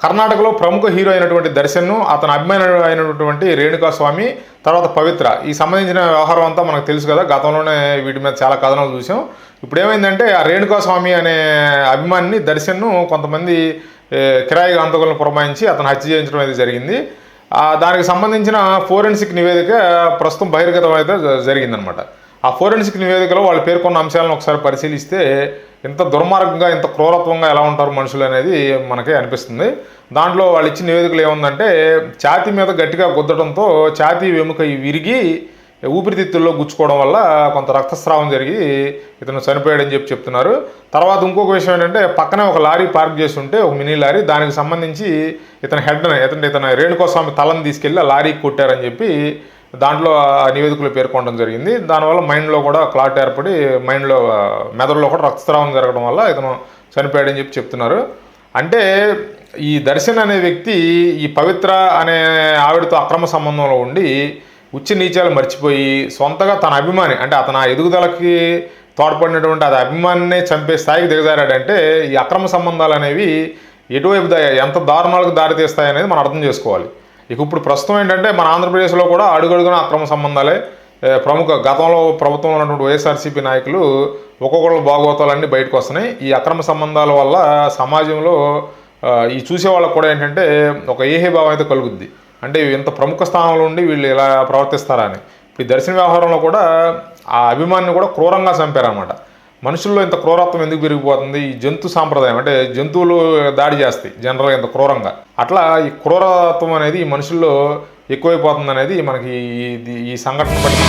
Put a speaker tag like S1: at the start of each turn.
S1: కర్ణాటకలో ప్రముఖ హీరో అయినటువంటి దర్శన్ను అతని అభిమాని అయినటువంటి రేణుకాస్వామి తర్వాత పవిత్ర ఈ సంబంధించిన వ్యవహారం అంతా మనకు తెలుసు కదా. గతంలోనే వీటి మీద చాలా కథనాలు చూసాం. ఇప్పుడు ఏమైందంటే ఆ రేణుకాస్వామి అనే అభిమానిని దర్శన్ను కొంతమంది కిరాయి హంతకులను పురమాయించి అతను హత్య చేయించడం అయితే జరిగింది. దానికి సంబంధించిన ఫోరెన్సిక్ నివేదిక ప్రస్తుతం బహిర్గతం అయితే జరిగిందనమాట. ఆ ఫోరెన్సిక్ నివేదికలో వాళ్ళు పేర్కొన్న అంశాలను ఒకసారి పరిశీలిస్తే ఇంత దుర్మార్గంగా ఇంత క్రూరత్వంగా ఎలా ఉంటారు మనుషులు అనేది మనకే అనిపిస్తుంది. దాంట్లో వాళ్ళు ఇచ్చిన నివేదికలు ఏముందంటే ఛాతీ మీద గట్టిగా గుద్దడంతో ఛాతీ వెముక విరిగి ఊపిరితిత్తుల్లో గుచ్చుకోవడం వల్ల కొంత రక్తస్రావం జరిగి ఇతను చనిపోయాడని చెప్తున్నారు. తర్వాత ఇంకొక విషయం ఏంటంటే పక్కనే ఒక లారీ పార్క్ చేసి ఉంటే ఒక మినీ లారీ దానికి సంబంధించి ఇతను రేణుకాస్వామి తలని తీసుకెళ్ళి ఆ లారీకి కొట్టారని చెప్పి దాంట్లో ఆ నివేదికలు పేర్కొనడం జరిగింది. దానివల్ల మైండ్లో కూడా క్లాట్ ఏర్పడి మెదడులో కూడా రక్తస్రావం జరగడం వల్ల ఇతను చనిపోయాడని చెప్తున్నారు. అంటే ఈ దర్శన్ అనే వ్యక్తి ఈ పవిత్ర అనే ఆవిడతో అక్రమ సంబంధంలో ఉండి ఉచ్చ నీచాలు మర్చిపోయి సొంతగా తన అభిమాని అంటే అతను ఆ ఎదుగుదలకి తోడ్పడినటువంటి అది అభిమానినే చంపే స్థాయికి దిగజారాడంటే ఈ అక్రమ సంబంధాలు అనేవి ఎటువైపు ఎంత దారుణాలకు దారితీస్తాయనేది మనం అర్థం చేసుకోవాలి. ఇప్పుడు ప్రస్తుతం ఏంటంటే మన ఆంధ్రప్రదేశ్లో కూడా అడుగడుగున అక్రమ సంబంధాలే గతంలో ప్రభుత్వంలో ఉన్నటువంటి వైఎస్ఆర్సీపీ నాయకులు ఒక్కొక్కళ్ళ భాగవతాలన్నీ బయటకు వస్తున్నాయి. ఈ అక్రమ సంబంధాల వల్ల సమాజంలో ఈ చూసే వాళ్ళకు కూడా ఏంటంటే ఒక ఏహేభావం అయితే కలుగుద్ది. అంటే ఇంత ప్రముఖ స్థానంలో ఉండి వీళ్ళు ఇలా ప్రవర్తిస్తారా అని. ఇప్పుడు ఈ దర్శన వ్యవహారంలో కూడా ఆ అభిమానిని కూడా క్రూరంగా చంపారన్నమాట. మనుషుల్లో ఇంత క్రూరత్వం ఎందుకు పెరిగిపోతుంది? ఈ జంతు సాంప్రదాయం అంటే జంతువులు దాడి చేస్తాయి జనరల్గా ఇంత క్రూరంగా. అట్లా ఈ క్రూరత్వం అనేది ఈ మనుషుల్లో ఎక్కువైపోతుంది అనేది మనకి ఈ సంఘటన బట్టి